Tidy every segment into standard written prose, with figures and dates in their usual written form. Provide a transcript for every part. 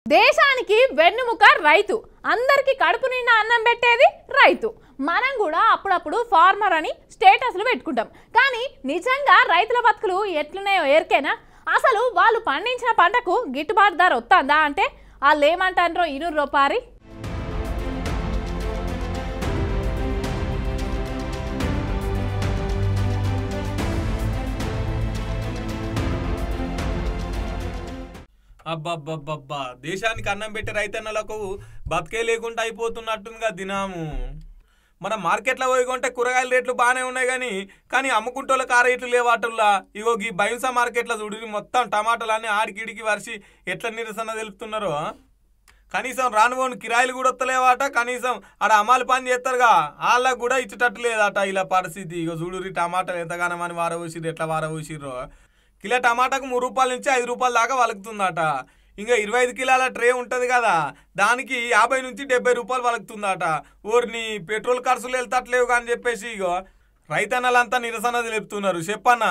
దేశానికి వెన్నుముక రైతు. అందరికీ కడుపు నిండా అన్నం పెట్టేది రైతు. మనం కూడా అప్పుడప్పుడు ఫార్మర్ అని స్టేటస్లు పెట్టుకుంటాం. కానీ నిజంగా రైతుల బతుకులు ఎట్లున్నాయో ఎరికేనా? అసలు వాళ్ళు పండించిన పంటకు గిట్టుబాటు ధర వస్తుందా అంటే వాళ్ళు ఏమంటారో ఇనుర్రో పారి. అబ్బబ్బబ్బబ్బా, దేశానికి అన్నం పెట్టే రైతన్నలకు బతికే లేకుండా అయిపోతున్నట్టుందిగా దినాము. మన మార్కెట్లో పోయి కొంటే కూరగాయల రేట్లు బాగానే ఉన్నాయి కానీ అమ్ముకుంటోళ్ళకి ఆ రేట్లు లేవాటల్లా. ఇగో ఈ బైంసా మార్కెట్లో చూడు, మొత్తం టమాటాలన్నీ ఆడికిడికి వరిసి ఎట్లా నిరసన తెలుపుతున్నారో. కనీసం రానుపోను కిరాయిలు కూడా వస్తలేవాట. కనీసం ఆడ అమ్మాలి పని చేస్తారుగా, వాళ్ళకు కూడా ఇచ్చేటట్టు లేదట ఇలా పరిస్థితి. ఇగో చూడు, టమాటాలు ఎంతగానో అని వారవూసిర్రు, ఎట్లా వారవూసిర్రో. కిలో టమాటాకు 3 రూపాయల నుంచి 5 రూపాయల దాకా వలుకుతుందట. ఇంకా 25 కిలోల ట్రే ఉంటుంది కదా, దానికి 50 నుంచి 70 రూపాయలు వలుకుతుందట. ఊరిని పెట్రోల్ ఖర్చులు వెళ్తట్లేవు కానీ చెప్పేసి ఇగో రైతన్నలంతా నిరసన తెలుపుతున్నారు. చెప్పన్నా,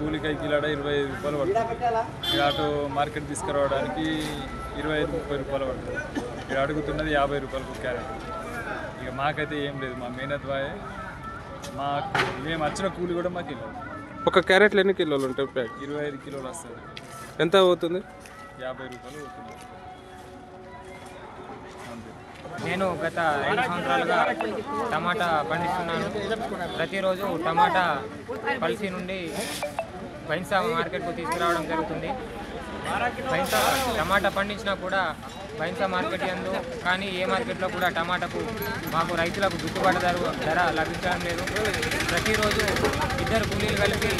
కూలికాయ కిలోడ 25 రూపాయలు పడుతుంది. ఆటో మార్కెట్ తీసుకురావడానికి 25-30 రూపాయలు పడుతుంది. ఇక్కడ అడుగుతున్నది 50 రూపాయలకు క్యారెట్. ఇక మాకైతే ఏం లేదు, మా మేనత్ బాయ్, మేము వచ్చిన కూలి కూడా మాకు ఇల్లు. ఒక క్యారెట్లు ఎన్ని కిలోలు ఉంటాయి? 25 కిలోలు వస్తుంది. ఎంత అవుతుంది? 50 రూపాయలు అవుతుంది. నేను గత 2 సంవత్సరాలుగా టమాటా పండిస్తున్నాను. ప్రతిరోజు టమాటా పల్సి నుండి బైంసా మార్కెట్కు తీసుకురావడం జరుగుతుంది. బైంసా టమాటా పండించినా కూడా బైంసా మార్కెట్ యందు కానీ ఏ మార్కెట్లో కూడా టమాటాకు మాకు రైతులకు గిట్టుబాటు ధర లభించడం లేదు. ప్రతిరోజు 2 కూలీలు కలిపి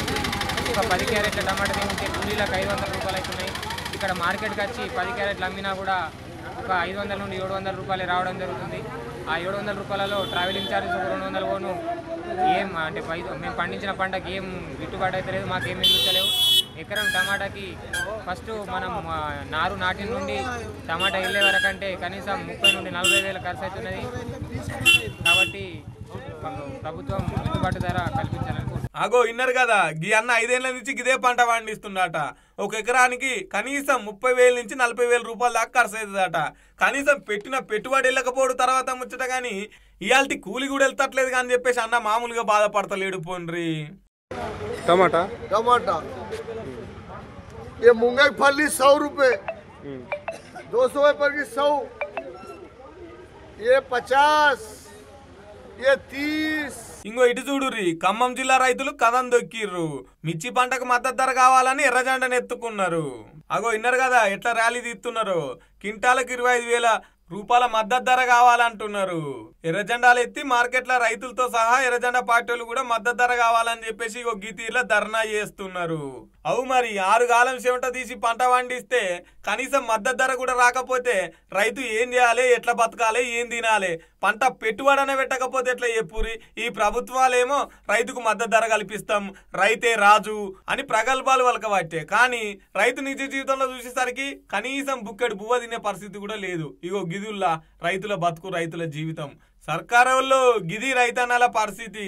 ఒక 10 క్యారెట్ల టమాటా తీసుకుంటే కూలీలకు 500 రూపాయలు అవుతున్నాయి. ఇక్కడ మార్కెట్కి వచ్చి 10 క్యారెట్లు అమ్మినా కూడా ఒక 500 నుండి 700 రూపాయలు రావడం జరుగుతుంది. ఆ 700 రూపాయలలో ట్రావెలింగ్ ఛార్జెస్ 200 పోను. ఏం అంటే మేము పండించిన పంటకి ఏం గిట్టుబాటు అయితే లేదు, మాకేం మిగులుతలేవు. ఎకరం టమాటాకి ఫస్ట్ మనం నారు నాటిన నుండి టమాటా వెళ్ళే వరకు అంటే కనీసం 30 నుండి 40 వేల ఖర్చు అవుతున్నది. కాబట్టి ప్రభుత్వం గిట్టుబాటు ధర కల్పించాలనుకుంటున్నాను. అగో ఇన్నర్ కదా, గీ అన్న 5 ఏళ్ల నుంచి గిదే పంట పండిస్తుండట. ఒక ఎకరానికి కనీసం 30,000 నుంచి 40,000 రూపాయల దాకా ఖర్చు అవుతుందట. కనీసం పెట్టిన పెట్టుబడి వెళ్ళకపోవడం తర్వాత ముచ్చట కానీ ఇవాళ కూలి కూడా వెళ్తట్లేదు కానీ చెప్పేసి అన్న మామూలుగా బాధపడతలేడు. పోండ్రి टमाटा टमाटा ये मूंगा की फली 100 रुपए, 200 पर की 100, ये 50, ये 30. ఇంకో ఇటు చూడుర్రి, ఖమ్మం జిల్లా రైతులు కథం దొక్కిర్రు. మిర్చి పంటకు మద్దతు ధర కావాలని ఎర్రజెండను ఎత్తుకున్నారు. అగో ఇన్నారు కదా ఎట్లా ర్యాలీ తీస్తున్నారు. కింటాలకు 25,000 రూపాయల మద్దతు ధర కావాలంటున్నారు. ఎర్రజెండాలు ఎత్తి మార్కెట్ల రైతులతో సహా ఎర్రజెండా పార్టీలు కూడా మద్దతు ధర కావాలని చెప్పేసి ఒక గీతీర్లో ధర్నా చేస్తున్నారు. అవు మరి 6 గాలం చెమట తీసి పంట పండిస్తే కనీసం మద్దతు ధర కూడా రాకపోతే రైతు ఏం చేయాలి, ఎట్లా బతకాలి, ఏం తినాలి? పంట పెట్టుబడనే పెట్టకపోతే ఎట్లా చెప్పురి? ఈ ప్రభుత్వాలేమో రైతుకు మద్దతు ధర కల్పిస్తాం, రైతే రాజు అని ప్రగల్భాలు వలకబట్టే. కానీ రైతు నిజ జీవితంలో చూసేసరికి కనీసం బుక్కెడు బువ్వ తినే పరిస్థితి కూడా లేదు. ఇగో గిదుల్లా రైతుల బతుకు, రైతుల జీవితం. సర్కారులో గిది రైతన్నల పరిస్థితి.